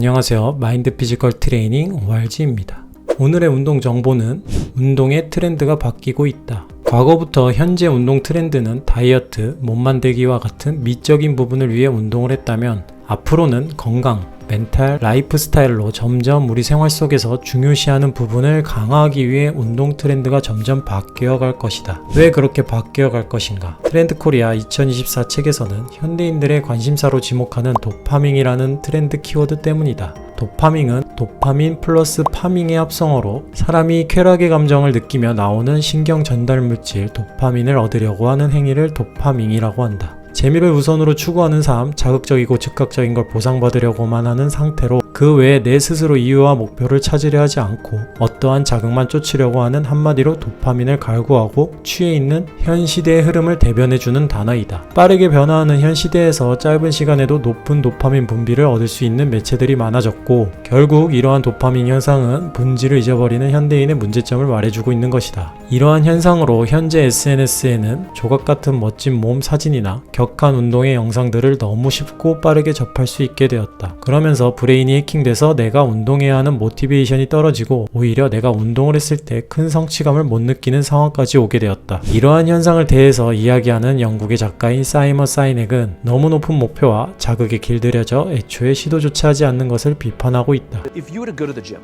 안녕하세요. 마인드 피지컬 트레이닝 ORG입니다. 오늘의 운동 정보는 운동의 트렌드가 바뀌고 있다. 과거부터 현재 운동 트렌드는 다이어트, 몸 만들기와 같은 미적인 부분을 위해 운동을 했다면 앞으로는 건강, 멘탈, 라이프 스타일로 점점 우리 생활 속에서 중요시하는 부분을 강화하기 위해 운동 트렌드가 점점 바뀌어 갈 것이다. 왜 그렇게 바뀌어 갈 것인가? 트렌드 코리아 2024 책에서는 현대인들의 관심사로 지목하는 도파민이라는 트렌드 키워드 때문이다. 도파민은 도파민 플러스 파밍의 합성어로 사람이 쾌락의 감정을 느끼며 나오는 신경 전달 물질 도파민을 얻으려고 하는 행위를 도파민이라고 한다. 재미를 우선으로 추구하는 삶, 자극적이고 즉각적인 걸 보상받으려고만 하는 상태로 그 외에 내 스스로 이유와 목표를 찾으려 하지 않고 어떠한 자극만 쫓으려고 하는 한마디로 도파민을 갈구하고 취해 있는 현 시대의 흐름을 대변해주는 단어이다. 빠르게 변화하는 현 시대에서 짧은 시간에도 높은 도파민 분비를 얻을 수 있는 매체들이 많아졌고 결국 이러한 도파민 현상은 본질을 잊어버리는 현대인의 문제점을 말해주고 있는 것이다. 이러한 현상으로 현재 SNS에는 조각같은 멋진 몸 사진이나 격한 운동의 영상들을 너무 쉽고 빠르게 접할 수 있게 되었다. 그러면서 브레인이 해킹돼서 내가 운동해야 하는 모티베이션이 떨어지고 오히려 내가 운동을 했을 때 큰 성취감을 못 느끼는 상황까지 오게 되었다. 이러한 현상을 대해서 이야기하는 영국의 작가인 사이먼 사이넥은 너무 높은 목표와 자극에 길들여져 애초에 시도조차 하지 않는 것을 비판하고 있다. If you were to go to the gym,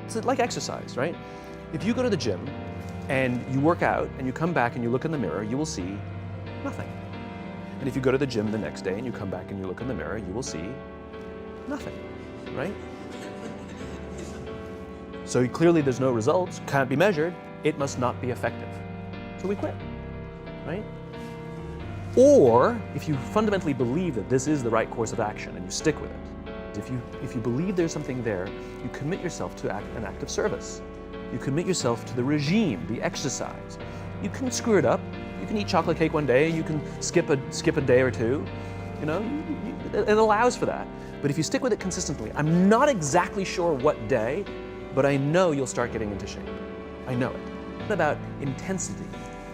it's like exercise, right? If you go to the gym and you work out and you come back and you look in the mirror, you will see nothing. And if you go to the gym the next day and you come back and you look in the mirror, you will see nothing, right? So clearly there's no results, can't be measured, it must not be effective. So we quit, right? Or if you fundamentally believe that this is the right course of action and you stick with it, if you believe there's something there, you commit yourself to an act of service. You commit yourself to the regime, the exercise. You can screw it up. You can eat chocolate cake one day. You can skip a day or two. You know, it allows for that. But if you stick with it consistently, I'm not exactly sure what day, but I know you'll start getting into shape. I know it. It's not about intensity.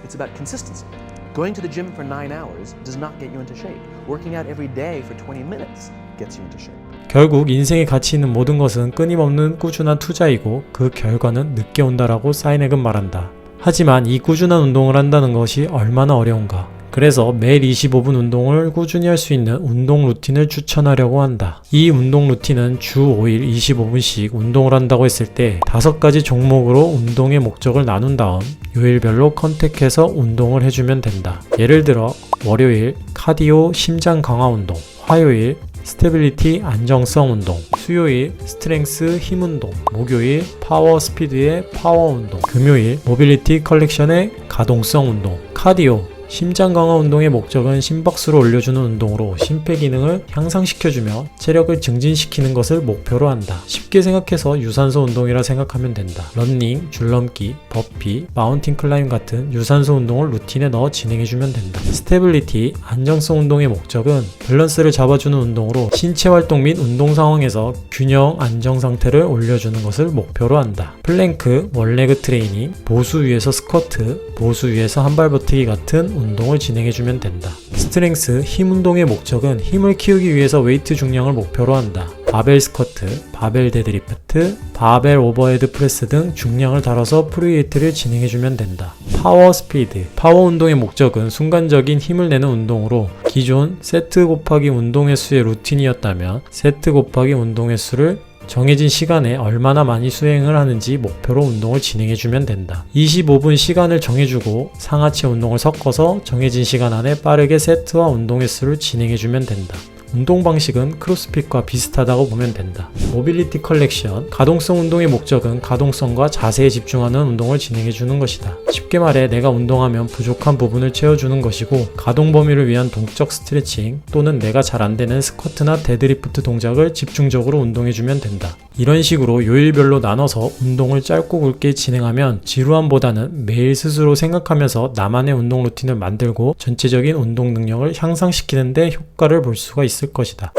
It's about consistency. Going to the gym for 9 hours does not get you into shape. Working out every day for 20 minutes gets you into shape. 결국 인생에 가치 있는 모든 것은 끊임없는 꾸준한 투자이고 그 결과는 늦게 온다라고 사이넥은 말한다. 하지만 이 꾸준한 운동을 한다는 것이 얼마나 어려운가. 그래서 매일 25분 운동을 꾸준히 할 수 있는 운동 루틴을 추천하려고 한다. 이 운동 루틴은 주 5일 25분씩 운동을 한다고 했을 때 5가지 종목으로 운동의 목적을 나눈 다음 요일별로 컨택해서 운동을 해주면 된다. 예를 들어 월요일 카디오 심장 강화 운동, 화요일 스테빌리티 안정성 운동, 수요일 스트렝스 힘 운동, 목요일 파워 스피드의 파워 운동, 금요일 모빌리티 컬렉션의 가동성 운동. 카디오 심장 강화 운동의 목적은 심박수를 올려주는 운동으로 심폐기능을 향상시켜주며 체력을 증진시키는 것을 목표로 한다. 쉽게 생각해서 유산소 운동이라 생각하면 된다. 런닝, 줄넘기, 버피, 마운틴 클라임 같은 유산소 운동을 루틴에 넣어 진행해주면 된다. 스테빌리티, 안정성 운동의 목적은 밸런스를 잡아주는 운동으로 신체 활동 및 운동 상황에서 균형, 안정 상태를 올려주는 것을 목표로 한다. 플랭크, 원레그 트레이닝, 보수 위에서 스쿼트, 보수 위에서 한발 버티기 같은 운동을 진행해주면 된다. 스트렝스, 힘 운동의 목적은 힘을 키우기 위해서 웨이트 중량을 목표로 한다. 바벨 스쿼트, 바벨 데드리프트, 바벨 오버헤드 프레스 등 중량을 다뤄서 프리웨이트를 진행해주면 된다. 파워 스피드, 파워 운동의 목적은 순간적인 힘을 내는 운동으로 기존 세트 곱하기 운동 횟수의 루틴이었다면 세트 곱하기 운동 횟수를 정해진 시간에 얼마나 많이 수행을 하는지 목표로 운동을 진행해주면 된다. 25분 시간을 정해주고 상하체 운동을 섞어서 정해진 시간 안에 빠르게 세트와 운동 횟수를 진행해주면 된다. 운동 방식은 크로스핏과 비슷하다고 보면 된다. 모빌리티 컬렉션, 가동성 운동의 목적은 가동성과 자세에 집중하는 운동을 진행해주는 것이다. 쉽게 말해 내가 운동하면 부족한 부분을 채워주는 것이고 가동 범위를 위한 동적 스트레칭 또는 내가 잘 안되는 스쿼트나 데드리프트 동작을 집중적으로 운동해주면 된다. 이런 식으로 요일별로 나눠서 운동을 짧고 굵게 진행하면 지루함보다는 매일 스스로 생각하면서 나만의 운동 루틴을 만들고 전체적인 운동 능력을 향상시키는 데 효과를 볼 수가 있을 것이다.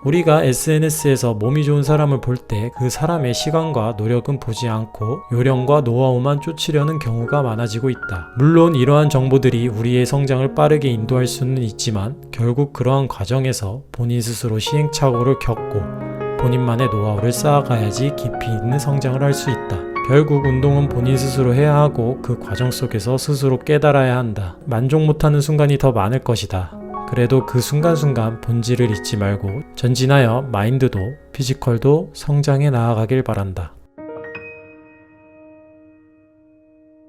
우리가 SNS에서 몸이 좋은 사람을 볼 때 그 사람의 시간과 노력은 보지 않고 요령과 노하우만 쫓으려는 경우가 많아지고 있다. 물론 이러한 정보들이 우리의 성장을 빠르게 인도할 수는 있지만 결국 그러한 과정에서 본인 스스로 시행착오를 겪고 본인만의 노하우를 쌓아가야지 깊이 있는 성장을 할 수 있다. 결국 운동은 본인 스스로 해야 하고 그 과정 속에서 스스로 깨달아야 한다. 만족 못하는 순간이 더 많을 것이다. 그래도 그 순간순간 본질을 잊지 말고 전진하여 마인드도 피지컬도 성장해 나아가길 바란다.